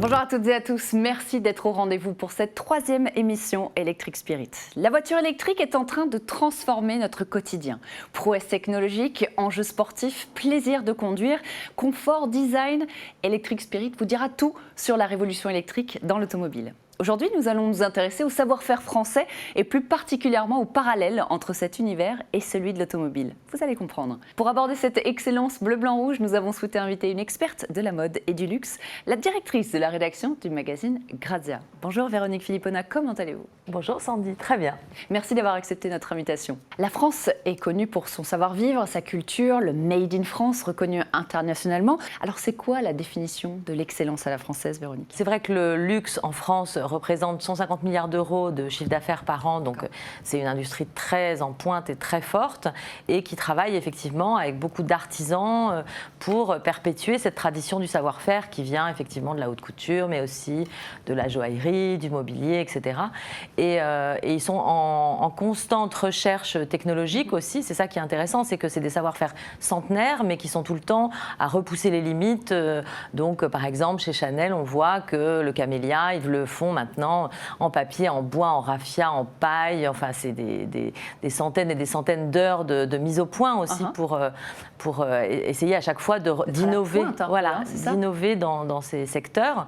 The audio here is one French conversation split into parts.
Bonjour à toutes et à tous, merci d'être au rendez-vous pour cette troisième émission Electric Spirit. La voiture électrique est en train de transformer notre quotidien. Prouesse technologique, enjeux sportifs, plaisir de conduire, confort, design, Electric Spirit vous dira tout sur la révolution électrique dans l'automobile. Aujourd'hui, nous allons nous intéresser au savoir-faire français et plus particulièrement au parallèle entre cet univers et celui de l'automobile. Vous allez comprendre. Pour aborder cette excellence bleu-blanc-rouge, nous avons souhaité inviter une experte de la mode et du luxe, la directrice de la rédaction du magazine Grazia. Bonjour Véronique Philippona, comment allez-vous? Bonjour Sandy, très bien. Merci d'avoir accepté notre invitation. La France est connue pour son savoir-vivre, sa culture, le Made in France reconnu internationalement. Alors c'est quoi la définition de l'excellence à la française, Véronique? C'est vrai que le luxe en France représente 150 milliards d'euros de chiffre d'affaires par an, donc c'est une industrie très en pointe et très forte et qui travaille effectivement avec beaucoup d'artisans pour perpétuer cette tradition du savoir-faire qui vient effectivement de la haute couture, mais aussi de la joaillerie, du mobilier, etc. Et ils sont en constante recherche technologique aussi. C'est ça qui est intéressant, c'est que c'est des savoir-faire centenaires, mais qui sont tout le temps à repousser les limites. Donc, par exemple, chez Chanel, on voit que le camélia, ils le font maintenant en papier, en bois, en raffia, en paille. Enfin, c'est des centaines et des centaines d'heures de mise au point aussi pour essayer à chaque fois d'innover, d'innover dans ces secteurs.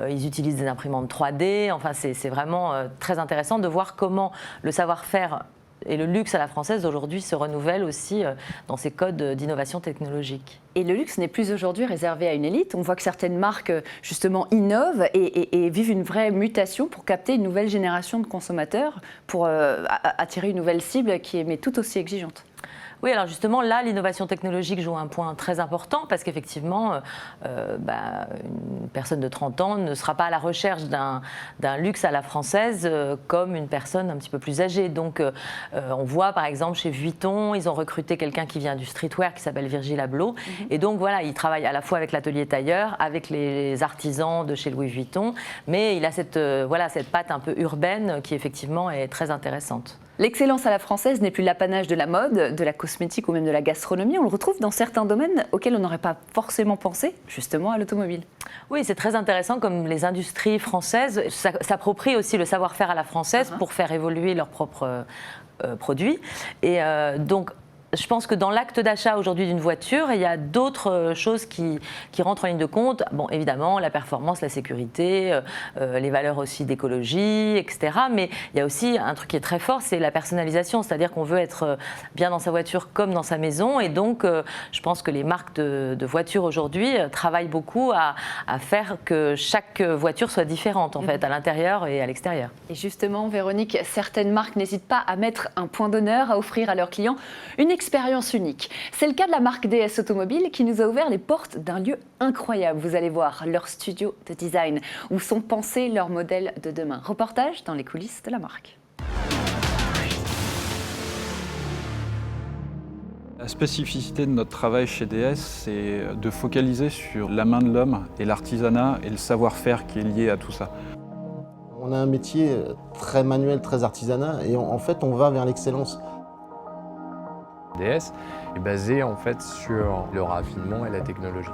Ils utilisent des imprimantes 3D. Enfin, c'est vraiment très intéressant de voir comment le savoir-faire et le luxe à la française aujourd'hui se renouvelle aussi dans ces codes d'innovation technologique. Et le luxe n'est plus aujourd'hui réservé à une élite. On voit que certaines marques justement innovent et vivent une vraie mutation pour capter une nouvelle génération de consommateurs, pour attirer une nouvelle cible qui est mais tout aussi exigeante. Oui, alors justement, là, l'innovation technologique joue un point très important parce qu'effectivement, une personne de 30 ans ne sera pas à la recherche d'un luxe à la française comme une personne un petit peu plus âgée. Donc, on voit par exemple chez Vuitton, ils ont recruté quelqu'un qui vient du streetwear qui s'appelle Virgil Abloh. Et donc, voilà, il travaille à la fois avec l'atelier tailleur, avec les artisans de chez Louis Vuitton, mais il a cette patte un peu urbaine qui effectivement est très intéressante. L'excellence à la française n'est plus l'apanage de la mode, de la cosmétique ou même de la gastronomie. On le retrouve dans certains domaines auxquels on n'aurait pas forcément pensé, justement à l'automobile. Oui, c'est très intéressant comme les industries françaises s'approprient aussi le savoir-faire à la française pour faire évoluer leurs propres produits. Et donc, je pense que dans l'acte d'achat aujourd'hui d'une voiture, il y a d'autres choses qui rentrent en ligne de compte. Bon, évidemment, la performance, la sécurité, les valeurs aussi d'écologie, etc. Mais il y a aussi un truc qui est très fort, c'est la personnalisation. C'est-à-dire qu'on veut être bien dans sa voiture comme dans sa maison. Et donc, je pense que les marques de voitures aujourd'hui travaillent beaucoup à faire que chaque voiture soit différente, en fait, à l'intérieur et à l'extérieur. Et justement, Véronique, certaines marques n'hésitent pas à mettre un point d'honneur, à offrir à leurs clients une expérience unique. C'est le cas de la marque DS Automobile qui nous a ouvert les portes d'un lieu incroyable. Vous allez voir leur studio de design où sont pensés leurs modèles de demain. Reportage dans les coulisses de la marque. La spécificité de notre travail chez DS, c'est de focaliser sur la main de l'homme et l'artisanat et le savoir-faire qui est lié à tout ça. On a un métier très manuel, très artisanat et en fait on va vers l'excellence. DS est basé en fait sur le raffinement et la technologie.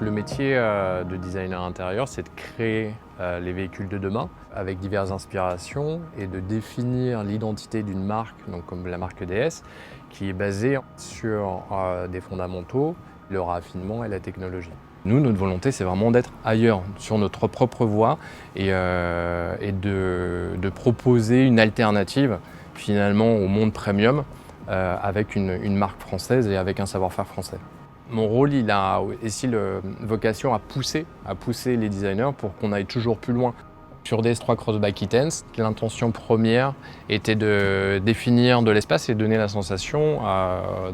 Le métier de designer intérieur, c'est de créer les véhicules de demain avec diverses inspirations et de définir l'identité d'une marque, donc comme la marque DS, qui est basée sur des fondamentaux, le raffinement et la technologie. Nous, notre volonté, c'est vraiment d'être ailleurs, sur notre propre voie et de proposer une alternative finalement au monde premium avec une marque française et avec un savoir-faire français. Mon rôle, il a aussi vocation à pousser les designers pour qu'on aille toujours plus loin. Sur DS3 Crossback E-Tense, l'intention première était de définir de l'espace et donner la sensation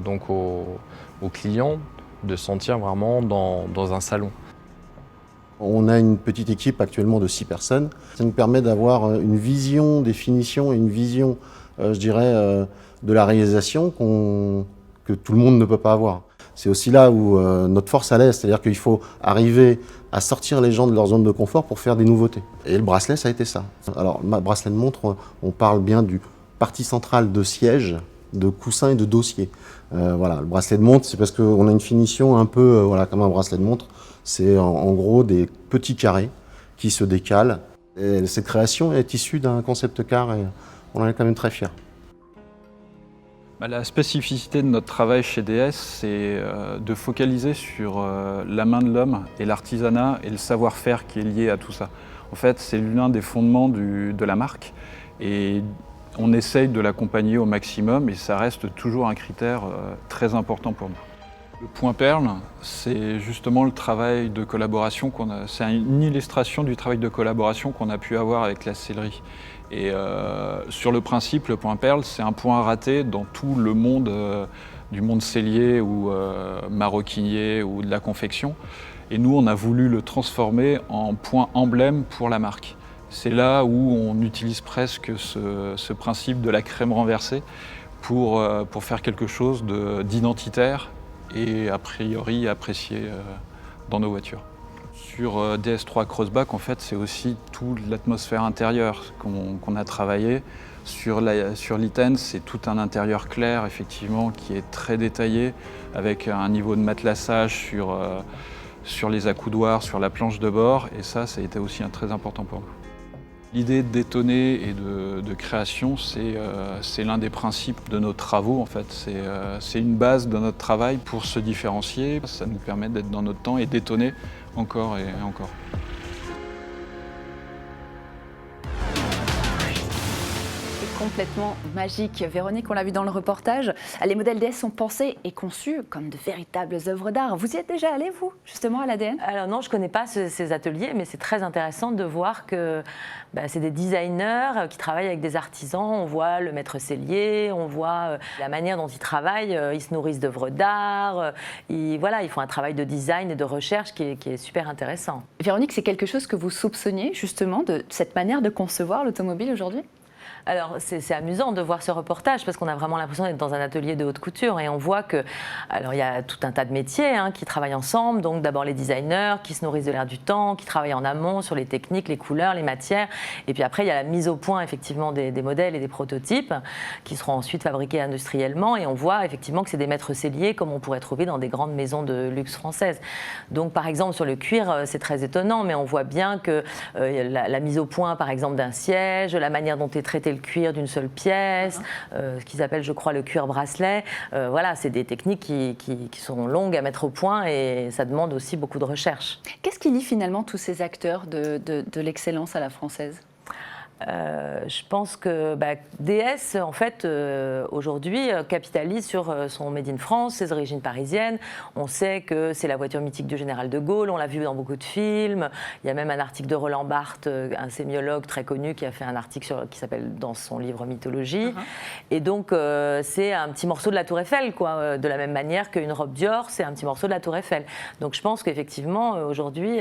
donc aux clients de sentir vraiment dans un salon. On a une petite équipe actuellement de 6 personnes. Ça nous permet d'avoir une vision des finitions et une vision, je dirais, de la réalisation que tout le monde ne peut pas avoir. C'est aussi là où notre force à l'est, c'est-à-dire qu'il faut arriver à sortir les gens de leur zone de confort pour faire des nouveautés. Et le bracelet, ça a été ça. Alors, bracelet de montre, on parle bien du partie centrale de siège, de coussin et de dossier. Voilà, le bracelet de montre, c'est parce qu'on a une finition un peu comme un bracelet de montre. C'est en gros des petits carrés qui se décalent. Et cette création est issue d'un concept car et on en est quand même très fiers. La spécificité de notre travail chez DS, c'est de focaliser sur la main de l'homme et l'artisanat et le savoir-faire qui est lié à tout ça. En fait, c'est l'un des fondements de la marque et on essaye de l'accompagner au maximum et ça reste toujours un critère très important pour nous. Le point perle, c'est justement le travail de collaboration qu'on a. C'est une illustration du travail de collaboration qu'on a pu avoir avec la sellerie. Et sur le principe, le point perle, c'est un point raté dans tout le monde du monde sellier ou maroquinier ou de la confection. Et nous, on a voulu le transformer en point emblème pour la marque. C'est là où on utilise presque ce principe de la crème renversée pour faire quelque chose d'identitaire et a priori apprécié dans nos voitures. Sur DS3 Crossback, en fait, c'est aussi toute l'atmosphère intérieure qu'on a travaillé. Sur l'E10, c'est tout un intérieur clair, effectivement, qui est très détaillé, avec un niveau de matelassage sur les accoudoirs, sur la planche de bord, et ça a été aussi très important pour nous. L'idée de détonner et de création, c'est l'un des principes de nos travaux, en fait. C'est une base de notre travail pour se différencier. Ça nous permet d'être dans notre temps et d'étonner encore et encore. Complètement magique. Véronique, on l'a vu dans le reportage, les modèles DS sont pensés et conçus comme de véritables œuvres d'art. Vous y êtes déjà allé, vous, justement, à l'ADN? Alors non, je ne connais pas ces ateliers, mais c'est très intéressant de voir que c'est des designers qui travaillent avec des artisans. On voit le maître sellier, on voit la manière dont ils travaillent. Ils se nourrissent d'œuvres d'art. Ils font un travail de design et de recherche qui est super intéressant. Véronique, c'est quelque chose que vous soupçonniez, justement, de cette manière de concevoir l'automobile aujourd'hui? Alors, c'est amusant de voir ce reportage parce qu'on a vraiment l'impression d'être dans un atelier de haute couture et on voit que, alors il y a tout un tas de métiers qui travaillent ensemble. Donc d'abord les designers qui se nourrissent de l'air du temps, qui travaillent en amont sur les techniques, les couleurs, les matières. Et puis après, il y a la mise au point effectivement des modèles et des prototypes qui seront ensuite fabriqués industriellement. Et on voit effectivement que c'est des maîtres selliers comme on pourrait trouver dans des grandes maisons de luxe françaises. Donc par exemple sur le cuir, c'est très étonnant, mais on voit bien que la mise au point par exemple d'un siège, la manière dont est traité le cuir d'une seule pièce, ce qu'ils appellent, je crois, le cuir bracelet. C'est des techniques qui sont longues à mettre au point et ça demande aussi beaucoup de recherche. Qu'est-ce qui lie finalement tous ces acteurs de l'excellence à la française ? Je pense que DS, en fait, aujourd'hui, capitalise sur son Made in France, ses origines parisiennes. On sait que c'est la voiture mythique du général de Gaulle, on l'a vu dans beaucoup de films. Il y a même un article de Roland Barthes, un sémiologue très connu, qui a fait un article qui s'appelle dans son livre Mythologie. Et donc, c'est un petit morceau de la Tour Eiffel, quoi, de la même manière qu'une robe Dior, c'est un petit morceau de la Tour Eiffel. Donc, je pense qu'effectivement, aujourd'hui,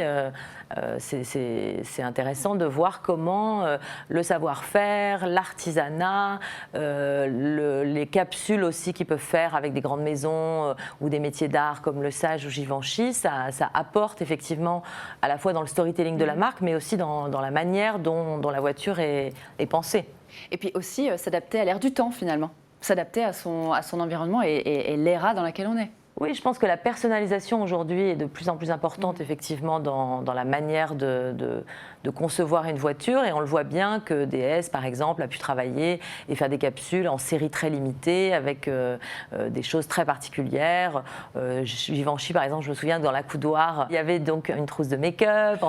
c'est intéressant de voir comment le savoir-faire, l'artisanat, les capsules aussi qu'ils peuvent faire avec des grandes maisons ou des métiers d'art comme le Sage ou Givenchy, ça apporte effectivement à la fois dans le storytelling de la marque, mais aussi dans la manière dont la voiture est pensée. Et puis aussi s'adapter à l'ère du temps finalement, s'adapter à son environnement et l'ère dans laquelle on est. Oui, je pense que la personnalisation aujourd'hui est de plus en plus importante effectivement dans la manière de concevoir une voiture et on le voit bien que DS par exemple a pu travailler et faire des capsules en série très limitée avec des choses très particulières. Givenchy par exemple, je me souviens que dans l'accoudoir il y avait donc une trousse de make-up,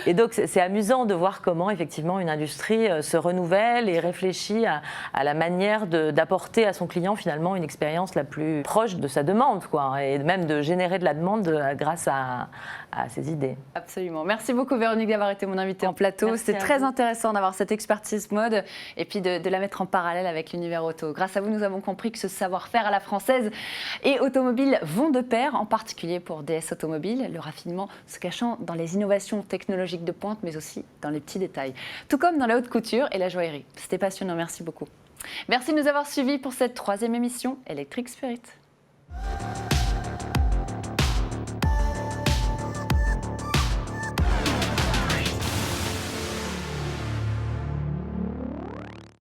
et donc c'est amusant de voir comment effectivement une industrie se renouvelle et réfléchit à la manière d'apporter à son client finalement une expérience la plus proche de sa demande, quoi, et même de générer de la demande grâce à ces idées. Absolument. Merci beaucoup Véronique d'avoir été mon invitée en plateau. C'était très intéressant d'avoir cette expertise mode et puis de la mettre en parallèle avec l'univers auto. Grâce à vous, nous avons compris que ce savoir-faire à la française et automobile vont de pair, en particulier pour DS Automobile, le raffinement se cachant dans les innovations technologiques de pointe, mais aussi dans les petits détails. Tout comme dans la haute couture et la joaillerie. C'était passionnant, merci beaucoup. Merci de nous avoir suivis pour cette 3e émission Electric Spirit.